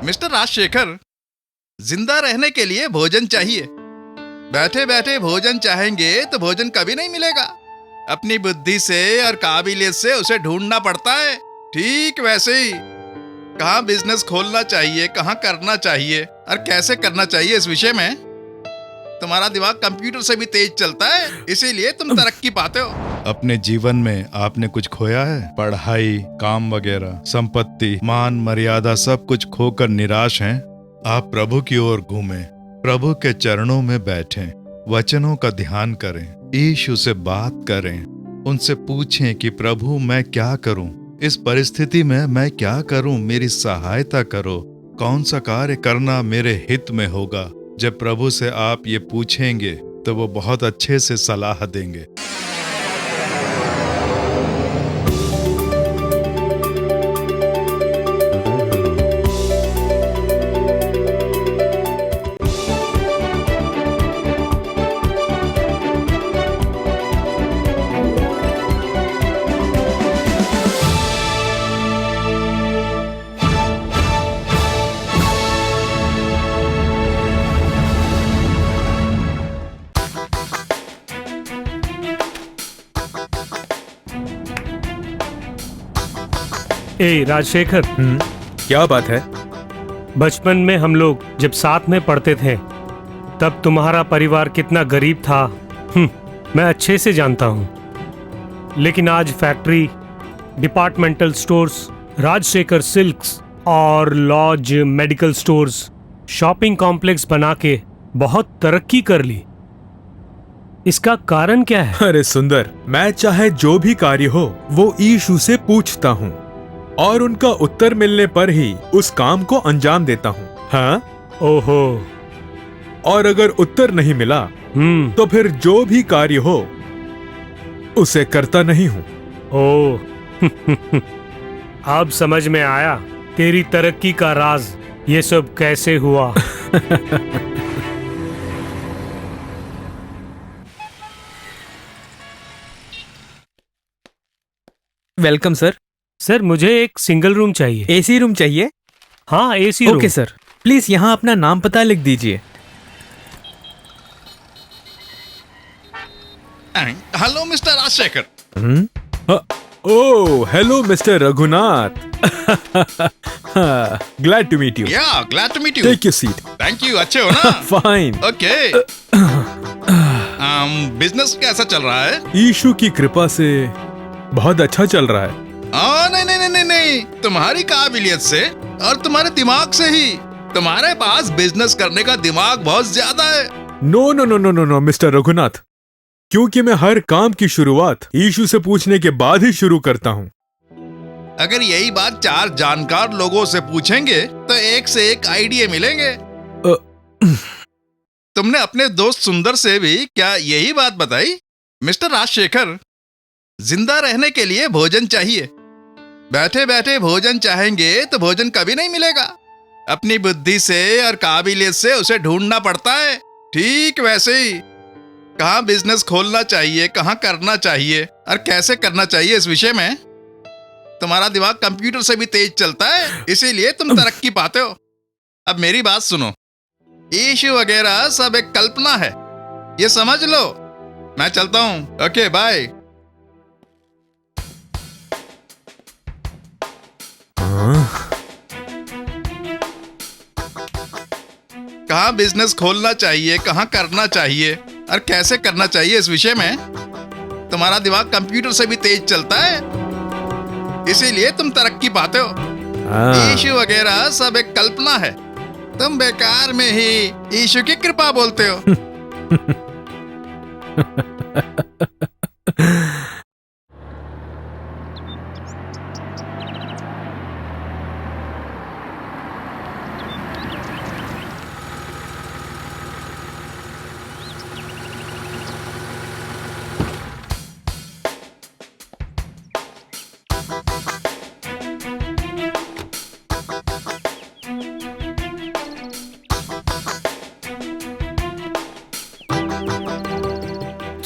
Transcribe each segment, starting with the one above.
Mister Rajshekhar, जिंदा रहने के लिए भोजन चाहिए। बैठे बैठे भोजन चाहेंगे तो भोजन कभी नहीं मिलेगा। अपनी बुद्धि से और काबिलियत से उसे ढूंढना पड़ता है। ठीक वैसे ही कहाँ बिजनेस खोलना चाहिए, कहाँ करना चाहिए और कैसे करना चाहिए, इस विषय में तुम्हारा दिमाग कंप्यूटर से भी तेज चलता है, इसीलिए तुम तरक्की पाते हो। अपने जीवन में आपने कुछ खोया है? पढ़ाई, काम वगैरह, संपत्ति, मान मर्यादा सब कुछ खोकर निराश हैं? आप प्रभु की ओर घूमें, प्रभु के चरणों में बैठें, वचनों का ध्यान करें, यीशु से बात करें, उनसे पूछें कि प्रभु मैं क्या करूं, इस परिस्थिति में मैं क्या करूं, मेरी सहायता करो, कौन सा कार्य करना मेरे हित में होगा। जब प्रभु से आप ये पूछेंगे तो वो बहुत अच्छे से सलाह देंगे। ए राजशेखर, क्या बात है? बचपन में हम लोग जब साथ में पढ़ते थे तब तुम्हारा परिवार कितना गरीब था मैं अच्छे से जानता हूँ। लेकिन आज factory, departmental stores, Rajashekhar silks और lodge medical stores, shopping complex बना के बहुत तरक्की कर ली। इसका कारण क्या है? अरे सुंदर, मैं चाहे जो भी कार्य हो वो यीशु से पूछता हूँ और उनका उत्तर मिलने पर ही उस काम को अंजाम देता हूँ। हाँ? ओहो। और अगर उत्तर नहीं मिला तो फिर जो भी कार्य हो उसे करता नहीं हूँ। ओह अब समझ में आया तेरी तरक्की का राज, ये सब कैसे हुआ। Welcome sir. सर मुझे एक सिंगल रूम चाहिए। एसी रूम चाहिए? हाँ AC room. Okay sir, please यहाँ अपना नाम पता लिख दीजिए। Hello mister Rajashekhar. Oh hello mister Raghunath. Glad to meet you. Yeah glad to meet you. Take your seat. Thank you. अच्छे हो ना? फाइन। ओके। बिजनेस कैसा चल रहा है? यीशु की कृपा से बहुत अच्छा चल रहा है। नहीं नहीं नहीं नहीं नहीं, तुम्हारी काबिलियत से और तुम्हारे दिमाग से ही। तुम्हारे पास बिजनेस करने का दिमाग बहुत ज्यादा है। No no no no no no mister Raghunath, क्योंकि मैं हर काम की शुरुआत यीशु से पूछने के बाद ही शुरू करता हूँ। अगर यही बात 4 जानकार लोगों से पूछेंगे तो एक से एक आइडिया मिलेंगे। तुमने अपने दोस्त सुंदर से भी क्या यही बात बताई? मिस्टर राजशेखर, जिंदा रहने के लिए भोजन चाहिए। बैठे बैठे भोजन चाहेंगे तो भोजन कभी नहीं मिलेगा। अपनी बुद्धि से और काबिलियत से उसे ढूंढना पड़ता है। ठीक वैसे ही कहाँ बिजनेस खोलना चाहिए, कहाँ करना चाहिए और कैसे करना चाहिए, इस विषय में तुम्हारा दिमाग कंप्यूटर से भी तेज चलता है, इसीलिए तुम तरक्की पाते हो। अब मेरी बात सुनो, यीशु वगैरह सब एक कल्पना है, ये समझ लो। मैं चलता हूँ। Okay bye. कहाँ बिजनेस खोलना चाहिए, कहाँ करना चाहिए और कैसे करना चाहिए, इस विषय में तुम्हारा दिमाग कंप्यूटर से भी तेज चलता है, इसीलिए तुम तरक्की पाते हो। यीशु वगैरह सब एक कल्पना है, तुम बेकार में ही यीशु की कृपा बोलते हो।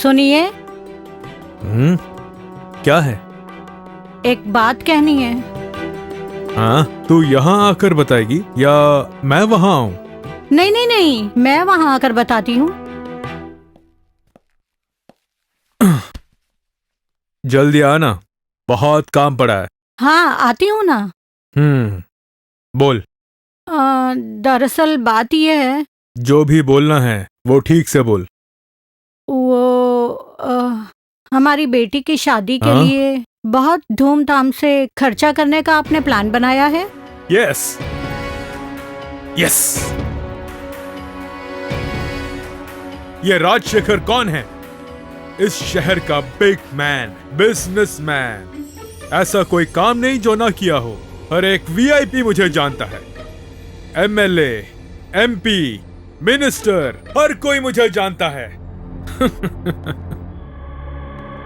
सुनिए, क्या है? एक बात कहनी है। हाँ, तू यहाँ आकर बताएगी या मैं वहाँ आऊँ? नहीं नहीं नहीं, मैं वहाँ आकर बताती हूँ। जल्दी आना, बहुत काम पड़ा है। हाँ आती हूँ ना। बोल। दरअसल बात यह है, जो भी बोलना है वो ठीक से बोल। वो हमारी बेटी की शादी के हाँ? लिए बहुत धूमधाम से खर्चा करने का आपने प्लान बनाया है। Yes yes. ये राजशेखर कौन है? इस शहर का बिग मैन, बिजनेसमैन। ऐसा कोई काम नहीं जो ना किया हो। हर एक वीआईपी मुझे जानता है। एमएलए, एमपी, मिनिस्टर, हर कोई मुझे जानता है।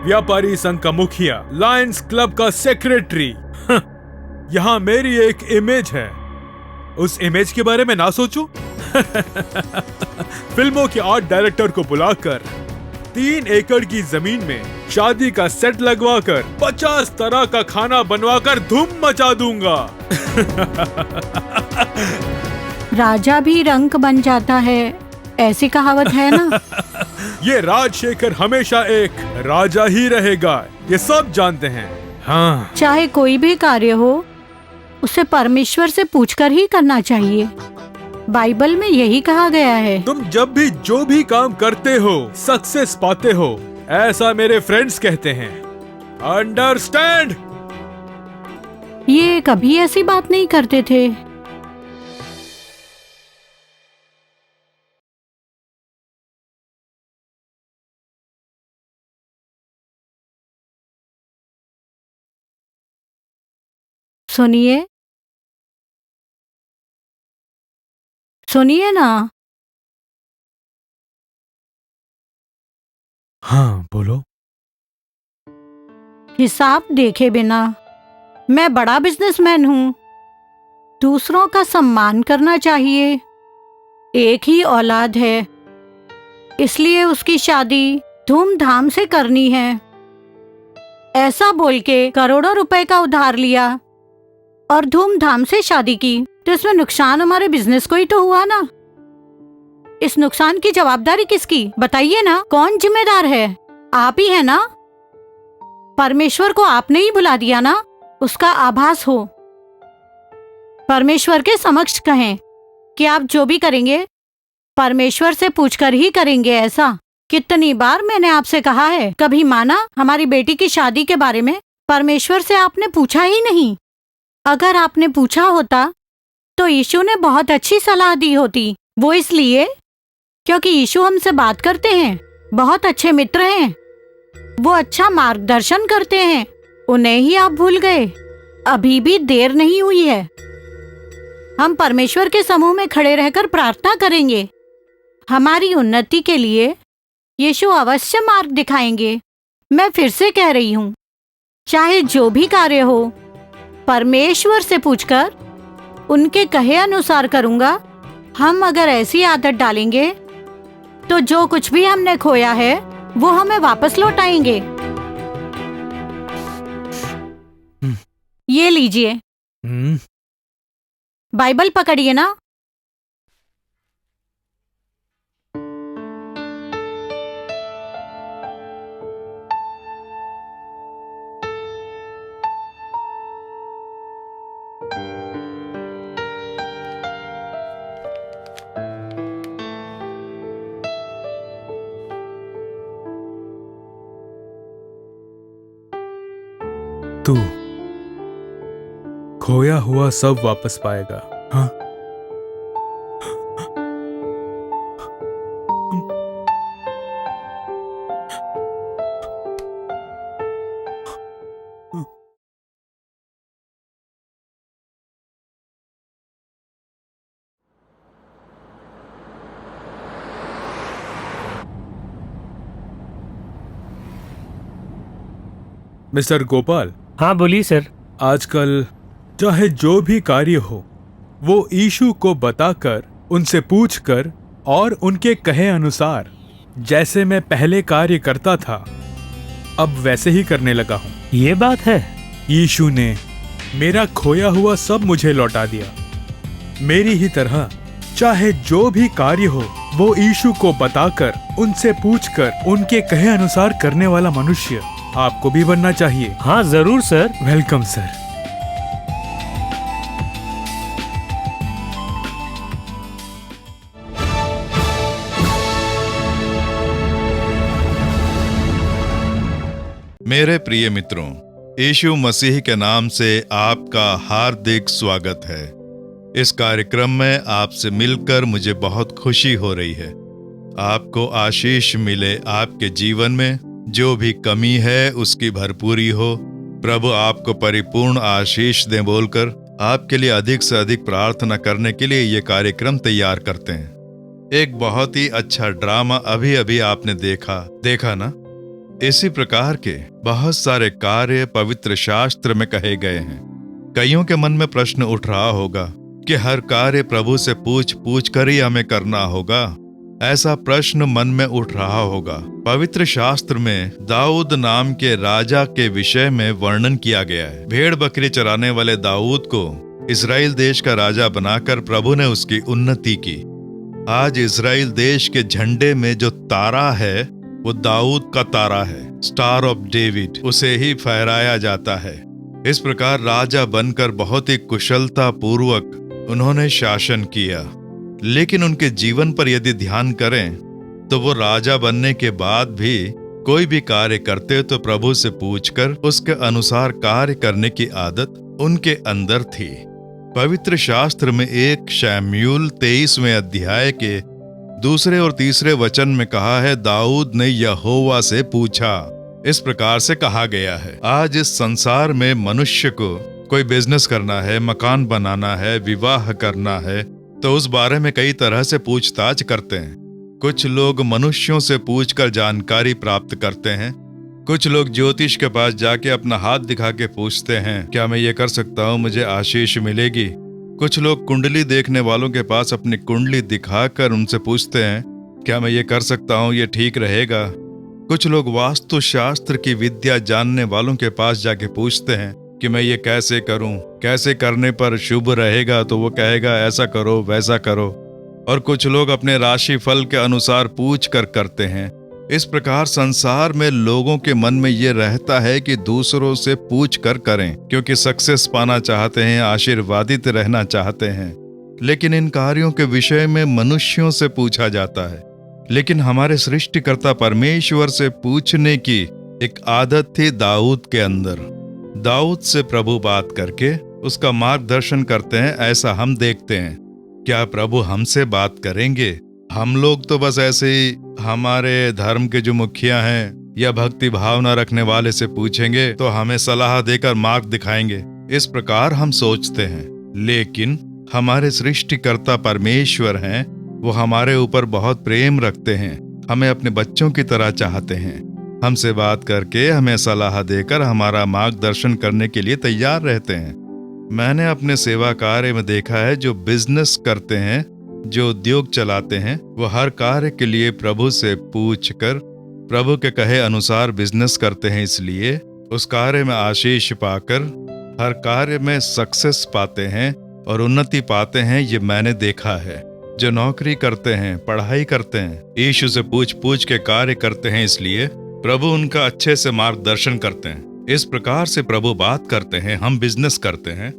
व्यापारी संघ का मुखिया, लायंस क्लब का सेक्रेटरी। यहां मेरी एक इमेज है। उस इमेज के बारे में ना सोचूं? फिल्मों के आर्ट डायरेक्टर को बुलाकर 3 एकड़ की जमीन में शादी का सेट लगवाकर 50 तरह का खाना बनवाकर धूम मचा दूंगा। राजा भी रंक बन जाता है, ऐसी कहावत है ना। ये राजशेखर हमेशा एक राजा ही रहेगा, ये सब जानते हैं। हाँ, चाहे कोई भी कार्य हो, उसे परमेश्वर से पूछकर ही करना चाहिए। बाइबल में यही कहा गया है। तुम जब भी जो भी काम करते हो सक्सेस पाते हो, ऐसा मेरे फ्रेंड्स कहते हैं। अंडरस्टैंड? ये कभी ऐसी बात नहीं करते थे। सुनिए, सुनिए ना। हाँ बोलो। हिसाब देखे बिना मैं बड़ा बिजनेसमैन हूँ। दूसरों का सम्मान करना चाहिए। एक ही औलाद है, इसलिए उसकी शादी धूमधाम से करनी है। ऐसा बोल के करोड़ों रुपए का उधार लिया और धूमधाम से शादी की, तो इसमें नुकसान हमारे बिजनेस को ही तो हुआ ना। इस नुकसान की जवाबदारी किसकी, बताइए ना। कौन जिम्मेदार है? आप ही है ना। परमेश्वर को आपने ही बुला दिया ना, उसका आभास हो। परमेश्वर के समक्ष कहें कि आप जो भी करेंगे परमेश्वर से पूछकर ही करेंगे। ऐसा कितनी बार मैंने आपसे कहा है, कभी माना हमारी बेटी की शादी के बारे में परमेश्वर से आपने पूछा ही नहीं। अगर आपने पूछा होता तो यीशु ने बहुत अच्छी सलाह दी होती। वो इसलिए क्योंकि यीशु हमसे बात करते हैं, बहुत अच्छे मित्र हैं, वो अच्छा मार्गदर्शन करते हैं। उन्हें ही आप भूल गए। अभी भी देर नहीं हुई है। हम परमेश्वर के समूह में खड़े रहकर प्रार्थना करेंगे। हमारी उन्नति के लिए यीशु अवश्य मार्ग दिखाएंगे। मैं फिर से कह रही हूँ, चाहे जो भी कार्य हो, परमेश्वर से पूछकर उनके कहे अनुसार करूँगा। हम अगर ऐसी आदत डालेंगे तो जो कुछ भी हमने खोया है वो हमें वापस लौटाएंगे। ये लीजिए, बाइबल पकड़िए ना। तू खोया हुआ सब वापस पाएगा। हाँ, मिस्टर गोपाल। हाँ बोलिए सर। आजकल चाहे जो भी कार्य हो, वो यीशु को बताकर, उनसे पूछकर और उनके कहे अनुसार, जैसे मैं पहले कार्य करता था अब वैसे ही करने लगा हूं। ये बात है। यीशु ने मेरा खोया हुआ सब मुझे लौटा दिया। मेरी ही तरह चाहे जो भी कार्य हो वो यीशु को बताकर, उनसे पूछकर, उनके कहे अनुसार करने वाला मनुष्य आपको भी बनना चाहिए। हाँ जरूर सर। Welcome sir. मेरे प्रिय मित्रों, यीशु मसीह के नाम से आपका हार्दिक स्वागत है। इस कार्यक्रम में आपसे मिलकर मुझे बहुत खुशी हो रही है। आपको आशीष मिले, आपके जीवन में जो भी कमी है उसकी भरपूरी हो। प्रभु आपको परिपूर्ण आशीष दें बोलकर आपके लिए अधिक से अधिक प्रार्थना करने के लिए ये कार्यक्रम तैयार करते हैं। एक बहुत ही अच्छा ड्रामा अभी अभी आपने देखा ना? इसी प्रकार के बहुत सारे कार्य पवित्र शास्त्र में कहे गए हैं। कईयों के मन में प्रश्न उठ रहा होगा कि हर कार्य प्रभु से पूछ कर ही हमें करना होगा। ऐसा प्रश्न मन में उठ रहा होगा। पवित्र शास्त्र में दाऊद नाम के राजा के विषय में वर्णन किया गया है। भेड़ बकरी चराने वाले दाऊद को इस्राएल देश का राजा बनाकर प्रभु ने उसकी उन्नति की। आज इस्राएल देश के झंडे में जो तारा है वो दाऊद का तारा है, स्टार ऑफ डेविड, उसे ही फहराया जाता है। इस प्रकार राजा बनकर बहुत ही कुशलता पूर्वक उन्होंने शासन किया। लेकिन उनके जीवन पर यदि ध्यान करें तो वो राजा बनने के बाद भी कोई भी कार्य करते तो प्रभु से पूछकर उसके अनुसार कार्य करने की आदत उनके अंदर थी। पवित्र शास्त्र में 1 शमूएल 23वें अध्याय के 2 और 3 वचन में कहा है, दाऊद ने यहोवा से पूछा। इस प्रकार से कहा गया है। आज इस संसार में मनुष्य को कोई बिजनेस करना है, मकान बनाना है, विवाह करना है, तो उस बारे में कई तरह से पूछताछ करते हैं। कुछ लोग मनुष्यों से पूछकर जानकारी प्राप्त करते हैं। कुछ लोग ज्योतिष के पास जाके अपना हाथ दिखा के पूछते हैं, क्या मैं ये कर सकता हूँ, मुझे आशीष मिलेगी। कुछ लोग कुंडली देखने वालों के पास अपनी कुंडली दिखाकर उनसे पूछते हैं, क्या मैं ये कर सकता हूँ, ये ठीक रहेगा। कुछ लोग वास्तु शास्त्र की विद्या जानने वालों के पास जाके पूछते हैं कि मैं ये कैसे करूं, कैसे करने पर शुभ रहेगा, तो वो कहेगा ऐसा करो वैसा करो। और कुछ लोग अपने राशि फल के अनुसार पूछ कर करते हैं। इस प्रकार संसार में लोगों के मन में ये रहता है कि दूसरों से पूछ कर करें, क्योंकि सक्सेस पाना चाहते हैं, आशीर्वादित रहना चाहते हैं। लेकिन इन कार्यों के विषय में मनुष्यों से पूछा जाता है। लेकिन हमारे सृष्टिकर्ता परमेश्वर से पूछने की एक आदत थी दाऊद के अंदर। दाऊद से प्रभु बात करके उसका मार्गदर्शन करते हैं, ऐसा हम देखते हैं। क्या प्रभु हमसे बात करेंगे? हम लोग तो बस ऐसे ही हमारे धर्म के जो मुखिया हैं या भक्ति भावना रखने वाले से पूछेंगे तो हमें सलाह देकर मार्ग दिखाएंगे, इस प्रकार हम सोचते हैं। लेकिन हमारे सृष्टिकर्ता परमेश्वर हैं, वो हमारे ऊपर बहुत प्रेम रखते हैं, हमें अपने बच्चों की तरह चाहते हैं। हमसे बात करके हमें सलाह देकर हमारा मार्गदर्शन करने के लिए तैयार रहते हैं। मैंने अपने सेवा कार्य में देखा है, जो बिजनेस करते हैं, जो उद्योग चलाते हैं, वो हर कार्य के लिए प्रभु से पूछकर प्रभु के कहे अनुसार बिजनेस करते हैं। इसलिए उस कार्य में आशीष पाकर हर कार्य में सक्सेस पाते हैं और उन्नति पाते हैं। ये मैंने देखा है। जो नौकरी करते हैं, पढ़ाई करते हैं, यीशु से पूछ के कार्य करते हैं, इसलिए प्रभु उनका अच्छे से मार्गदर्शन करते हैं। इस प्रकार से प्रभु बात करते हैं। हम बिजनेस करते हैं,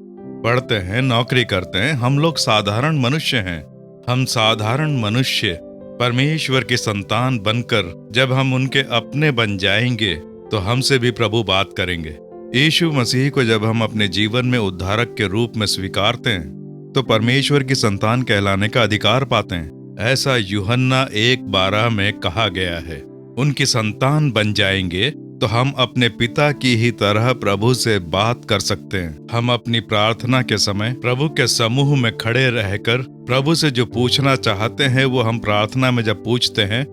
पढ़ते हैं, नौकरी करते हैं, हम लोग साधारण मनुष्य हैं। हम साधारण मनुष्य परमेश्वर की संतान बनकर जब हम उनके अपने बन जाएंगे तो हमसे भी प्रभु बात करेंगे। यीशु मसीह को जब हम अपने जीवन में उद्धारक के रूप में स्वीकारते हैं तो परमेश्वर की संतान कहलाने का अधिकार पाते हैं। ऐसा यूहन्ना 1:12 में कहा गया है। उनकी संतान बन जाएंगे तो हम अपने पिता की ही तरह प्रभु से बात कर सकते हैं। हम अपनी प्रार्थना के समय प्रभु के समूह में खड़े रहकर प्रभु से जो पूछना चाहते हैं वो हम प्रार्थना में जब पूछते हैं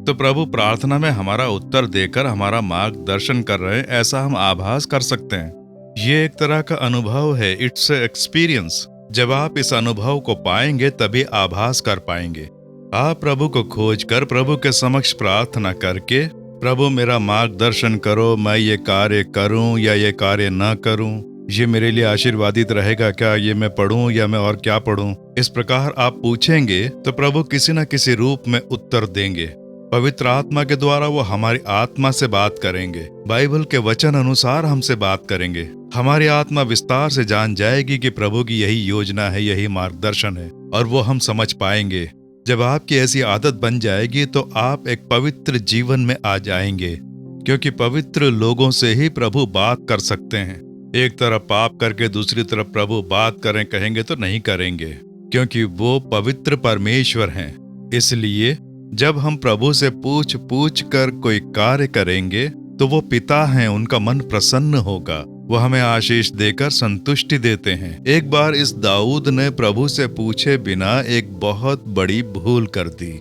तो प्रभु प्रार्थना में हमारा उत्तर देकर हमारा मार्गदर्शन कर रहे हैं, ऐसा हम आभास कर सकते हैं। ये एक तरह का अनुभव है, इट्स एक्सपीरियंस। जब आप इस अनुभव को पाएंगे तभी आभास कर पाएंगे। आप प्रभु को खोज कर प्रभु के समक्ष प्रार्थना करके, प्रभु मेरा मार्गदर्शन करो, मैं ये कार्य करूं या ये कार्य न करूं, ये मेरे लिए आशीर्वादित रहेगा क्या, ये मैं पढ़ूं या मैं और क्या पढ़ूं। इस प्रकार आप पूछेंगे तो प्रभु किसी न किसी रूप में उत्तर देंगे। पवित्र आत्मा के द्वारा वो हमारी आत्मा से बात करेंगे, बाइबल के वचन अनुसार हमसे बात करेंगे। हमारी आत्मा विस्तार से जान जाएगी कि प्रभु की यही योजना है, यही मार्गदर्शन है, और वो हम समझ पाएंगे। जब आपकी ऐसी आदत बन जाएगी तो आप एक पवित्र जीवन में आ जाएंगे, क्योंकि पवित्र लोगों से ही प्रभु बात कर सकते हैं। एक तरफ पाप करके दूसरी तरफ प्रभु बात करें कहेंगे तो नहीं करेंगे, क्योंकि वो पवित्र परमेश्वर हैं। इसलिए जब हम प्रभु से पूछ पूछ कर कोई कार्य करेंगे तो वो पिता हैं, उनका मन प्रसन्न होगा, वो हमें आशीष देकर संतुष्टि देते हैं। एक बार इस दाऊद ने प्रभु से पूछे बिना एक बहुत बड़ी भूल कर दी,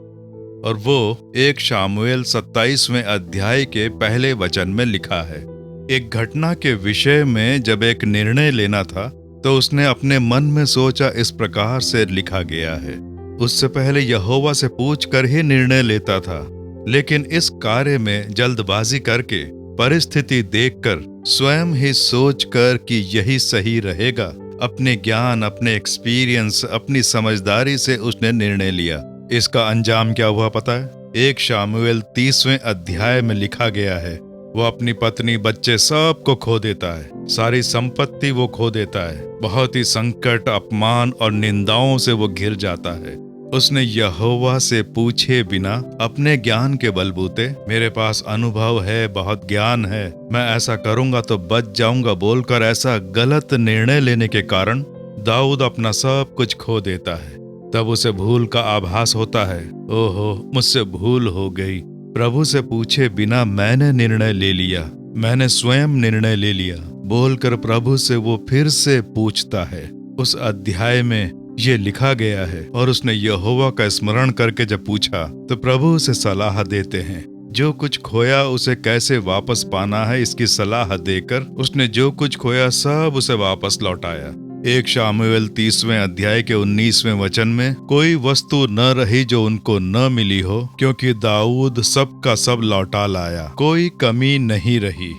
और वो 1 शामुएल 27वें अध्याय के पहले वचन में लिखा है। एक घटना के विषय में जब एक निर्णय लेना था तो उसने अपने मन में सोचा, इस प्रकार से लिखा गया है। उससे पहले यहोवा से पूछ कर ही निर्णय लेता था, लेकिन इस कार्य में जल्दबाजी करके, परिस्थिति देखकर, स्वयं ही सोचकर कि यही सही रहेगा, अपने ज्ञान, अपने एक्सपीरियंस, अपनी समझदारी से उसने निर्णय लिया। इसका अंजाम क्या हुआ पता है? 1 शामुएल 30वें अध्याय में लिखा गया है, वो अपनी पत्नी, बच्चे सब को खो देता है, सारी संपत्ति वो खो देता है, बहुत ही संकट, अपमान और निंदाओं से वो घिर जाता है। उसने यहोवा से पूछे बिना अपने ज्ञान के बलबूते, मेरे पास अनुभव है, बहुत ज्ञान है, मैं ऐसा करूंगा तो बच जाऊंगा बोलकर ऐसा गलत निर्णय लेने के कारण दाऊद अपना सब कुछ खो देता है। तब उसे भूल का आभास होता है, ओहो मुझसे भूल हो गई। प्रभु से पूछे बिना मैंने निर्णय ले लिया, मैंने स्वयं निर्णय ले लिया बोलकर प्रभु से वो फिर से पूछता है। उस अध्याय में ये लिखा गया है, और उसने यहोवा का स्मरण करके जब पूछा तो प्रभु उसे सलाह देते हैं। जो कुछ खोया उसे कैसे वापस पाना है, इसकी सलाह देकर उसने जो कुछ खोया सब उसे वापस लौटाया। 1 शामुएल 30वें अध्याय के 19वें वचन में, कोई वस्तु न रही जो उनको न मिली हो, क्योंकि दाऊद सब का सब लौटा लाया, कोई कमी नहीं रही।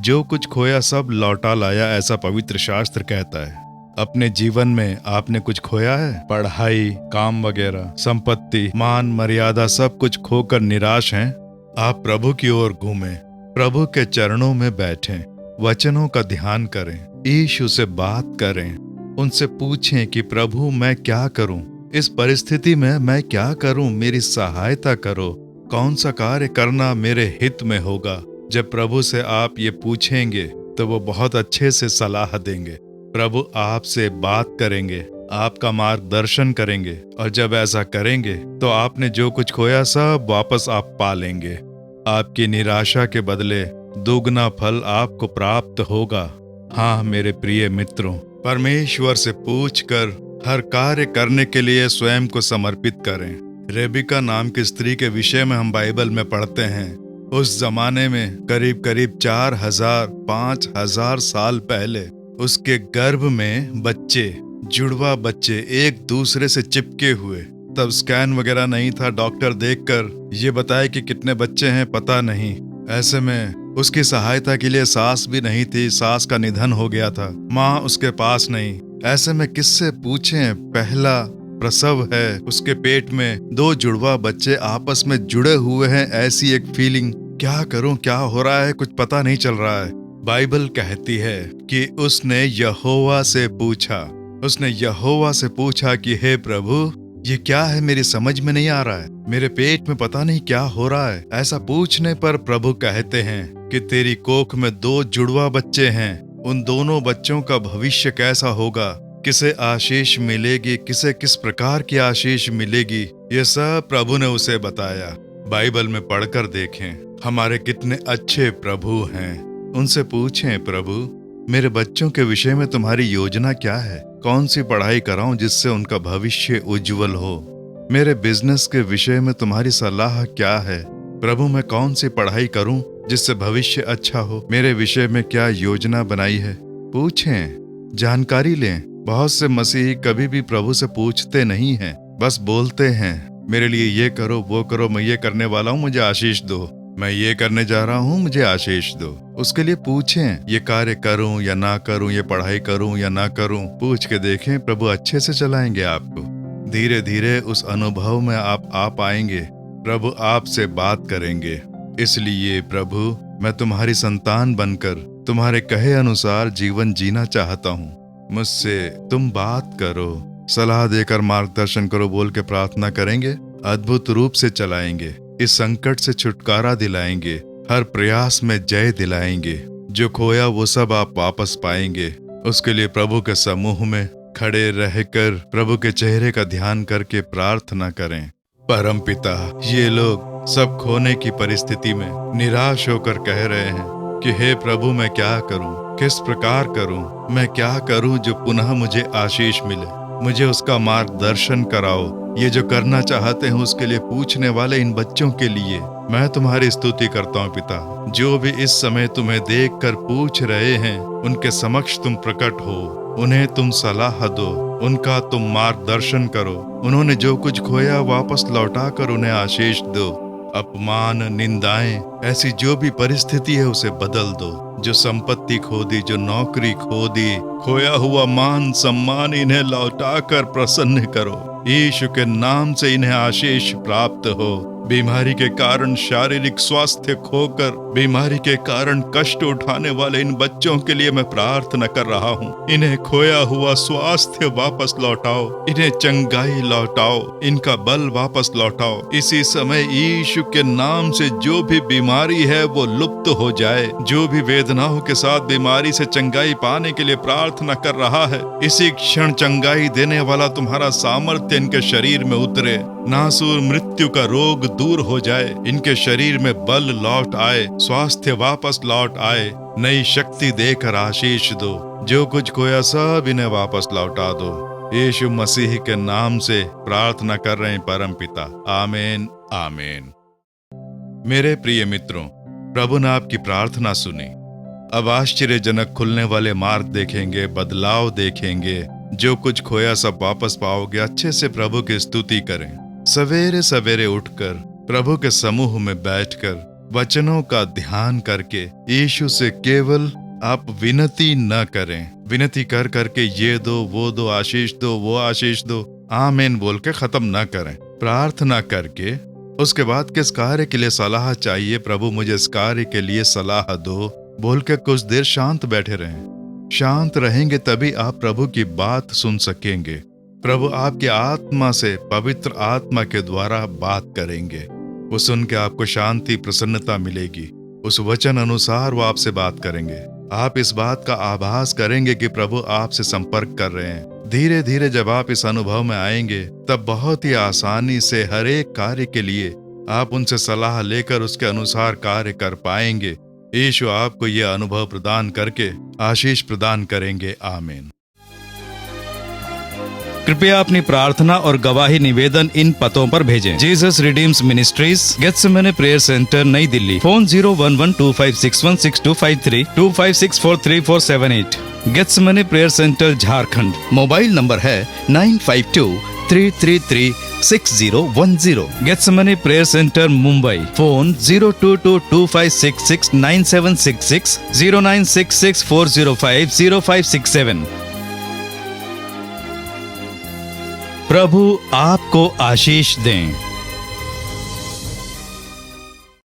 जो कुछ खोया सब लौटा लाया, ऐसा पवित्र शास्त्र कहता है। अपने जीवन में आपने कुछ खोया है? पढ़ाई, काम वगैरह, संपत्ति, मान मर्यादा, सब कुछ खोकर निराश हैं? आप प्रभु की ओर घूमें, प्रभु के चरणों में बैठें, वचनों का ध्यान करें, यीशु से बात करें, उनसे पूछें कि प्रभु मैं क्या करूं, इस परिस्थिति में मैं क्या करूं, मेरी सहायता करो, कौन सा कार्य करना मेरे हित में होगा। जब प्रभु से आप ये पूछेंगे तो वो बहुत अच्छे से सलाह देंगे। प्रभु आपसे बात करेंगे, आपका मार्गदर्शन करेंगे, और जब ऐसा करेंगे तो आपने जो कुछ खोया सब वापस आप पा लेंगे। आपकी निराशा के बदले दुगना फल आपको प्राप्त होगा। हाँ मेरे प्रिय मित्रों, परमेश्वर से पूछकर हर कार्य करने के लिए स्वयं को समर्पित करें। रेबिका नाम की स्त्री के विषय में हम बाइबल में पढ़ते हैं, उस जमाने में करीब करीब 4000-5000 साल पहले उसके गर्भ में बच्चे, जुड़वा बच्चे एक दूसरे से चिपके हुए। तब स्कैन वगैरह नहीं था, डॉक्टर देखकर ये बताए कि कितने बच्चे हैं पता नहीं। ऐसे में उसकी सहायता के लिए सास भी नहीं थी, सास का निधन हो गया था, माँ उसके पास नहीं। ऐसे में किससे पूछें? पहला प्रसव है, उसके पेट में 2 जुड़वा बच्चे आपस में जुड़े हुए हैं, ऐसी एक फीलिंग, क्या करूं, क्या हो रहा है, कुछ पता नहीं चल रहा है। बाइबल कहती है कि उसने यहोवा से पूछा, उसने यहोवा से पूछा कि हे प्रभु ये क्या है, मेरी समझ में नहीं आ रहा है, मेरे पेट में पता नहीं क्या हो रहा है। ऐसा पूछने पर प्रभु कहते हैं कि तेरी कोख में 2 जुड़वा बच्चे हैं, उन दोनों बच्चों का भविष्य कैसा होगा, किसे आशीष मिलेगी, किसे किस प्रकार की आशीष मिलेगी, ये सब प्रभु ने उसे बताया। बाइबल में पढ़कर देखें, हमारे कितने अच्छे प्रभु हैं। उनसे पूछें, प्रभु मेरे बच्चों के विषय में तुम्हारी योजना क्या है, कौन सी पढ़ाई कराऊं जिससे उनका भविष्य उज्जवल हो, मेरे बिजनेस के विषय में तुम्हारी सलाह क्या है, प्रभु मैं कौन सी पढ़ाई करूं जिससे भविष्य अच्छा हो, मेरे विषय में क्या योजना बनाई है। पूछें, जानकारी लें। बहुत से मसीही कभी भी प्रभु से पूछते नहीं हैं, बस बोलते हैं मेरे लिए ये करो वो करो, मैं ये करने वाला हूँ, मुझे आशीष दो, मैं ये करने जा रहा हूँ, मुझे आशीष दो। उसके लिए पूछें, ये कार्य करूं या ना करूं, ये पढ़ाई करूं या ना करूं। पूछ के देखें, प्रभु अच्छे से चलाएंगे आपको। धीरे धीरे उस अनुभव में आप आ पाएंगे। प्रभु आपसे बात करेंगे। इसलिए प्रभु, मैं तुम्हारी संतान बनकर तुम्हारे कहे अनुसार जीवन जीना चाहता हूँ। मुझसे तुम बात करो, सलाह देकर मार्गदर्शन करो बोल के प्रार्थना करेंगे। अद्भुत रूप से चलाएंगे, इस संकट से छुटकारा दिलाएंगे, हर प्रयास में जय दिलाएंगे। जो खोया वो सब आप वापस पाएंगे। उसके लिए प्रभु के समूह में खड़े रहकर प्रभु के चेहरे का ध्यान करके प्रार्थना करें। परम पिता, ये लोग सब खोने की परिस्थिति में निराश होकर कह रहे हैं कि हे प्रभु, मैं क्या करूं, किस प्रकार करूं, मैं क्या करूं जो पुनः मुझे आशीष मिले। मुझे उसका मार्गदर्शन कराओ। ये जो करना चाहते हैं उसके लिए पूछने वाले इन बच्चों के लिए मैं तुम्हारी स्तुति करता हूँ पिता। जो भी इस समय तुम्हें देखकर पूछ रहे हैं, उनके समक्ष तुम प्रकट हो, उन्हें तुम सलाह दो, उनका तुम मार्गदर्शन करो। उन्होंने जो कुछ खोया वापस लौटा कर उन्हें आशीष दो। अपमान, निंदाएं, ऐसी जो भी परिस्थिति है उसे बदल दो। जो संपत्ति खो दी, जो नौकरी खो दी, खोया हुआ मान सम्मान, इन्हें लौटाकर प्रसन्न करो। यीशु के नाम से इन्हें आशीष प्राप्त हो। बीमारी के कारण शारीरिक स्वास्थ्य खोकर बीमारी के कारण कष्ट उठाने वाले इन बच्चों के लिए मैं प्रार्थना कर रहा हूँ। इन्हें खोया हुआ स्वास्थ्य वापस लौटाओ, इन्हें चंगाई लौटाओ, इनका बल वापस लौटाओ। इसी समय यीशु के नाम से जो भी बीमारी है वो लुप्त हो जाए। जो भी वेदनाओं के साथ बीमारी से चंगाई पाने के लिए प्रार्थना कर रहा है, इसी क्षण चंगाई देने वाला तुम्हारा सामर्थ्य इनके शरीर में उतरे। नासूर मृत्यु का रोग दूर हो जाए, इनके शरीर में बल लौट आए, स्वास्थ्य वापस लौट आए। नई शक्ति देकर आशीष दो। जो कुछ खोया सब इन्हें वापस लौटा दो। यीशु मसीह के नाम से प्रार्थना कर रहे हैं परम पिता, आमीन आमीन। मेरे प्रिय मित्रों, प्रभु ने आपकी प्रार्थना सुनी। अब आश्चर्यजनक खुलने वाले मार्ग देखेंगे, बदलाव देखेंगे। जो कुछ खोया सब वापस पाओगे। अच्छे से प्रभु की स्तुति करें। सवेरे सवेरे उठकर प्रभु के समूह में बैठकर वचनों का ध्यान करके यीशु से केवल आप विनती न करें। विनती कर करके ये दो, वो दो, आशीष दो, वो आशीष दो, आमीन बोल के खत्म न करें। प्रार्थना करके उसके बाद किस कार्य के लिए सलाह चाहिए, प्रभु मुझे इस कार्य के लिए सलाह दो बोल के कुछ देर शांत बैठे रहें। शांत रहेंगे तभी आप प्रभु की बात सुन सकेंगे। प्रभु आपकी आत्मा से पवित्र आत्मा के द्वारा बात करेंगे। वो सुन के आपको शांति, प्रसन्नता मिलेगी। उस वचन अनुसार वो आपसे बात करेंगे। आप इस बात का आभास करेंगे कि प्रभु आपसे संपर्क कर रहे हैं। धीरे धीरे जब आप इस अनुभव में आएंगे, तब बहुत ही आसानी से हर एक कार्य के लिए आप उनसे सलाह लेकर उसके अनुसार कार्य कर पाएंगे। यीशु आपको यह अनुभव प्रदान करके आशीष प्रदान करेंगे, आमीन। कृपया अपनी प्रार्थना और गवाही निवेदन इन पतों पर भेजें। Jesus redeems ministries, Gethsemane prayer centre, New Delhi. Phone 011256165253 25643478। Gethsemane prayer centre, Jharkhand. Mobile number है 9523336010। Gethsemane prayer centre, Mumbai. Phone 022256696766 096640500567। प्रभु आपको आशीष दें।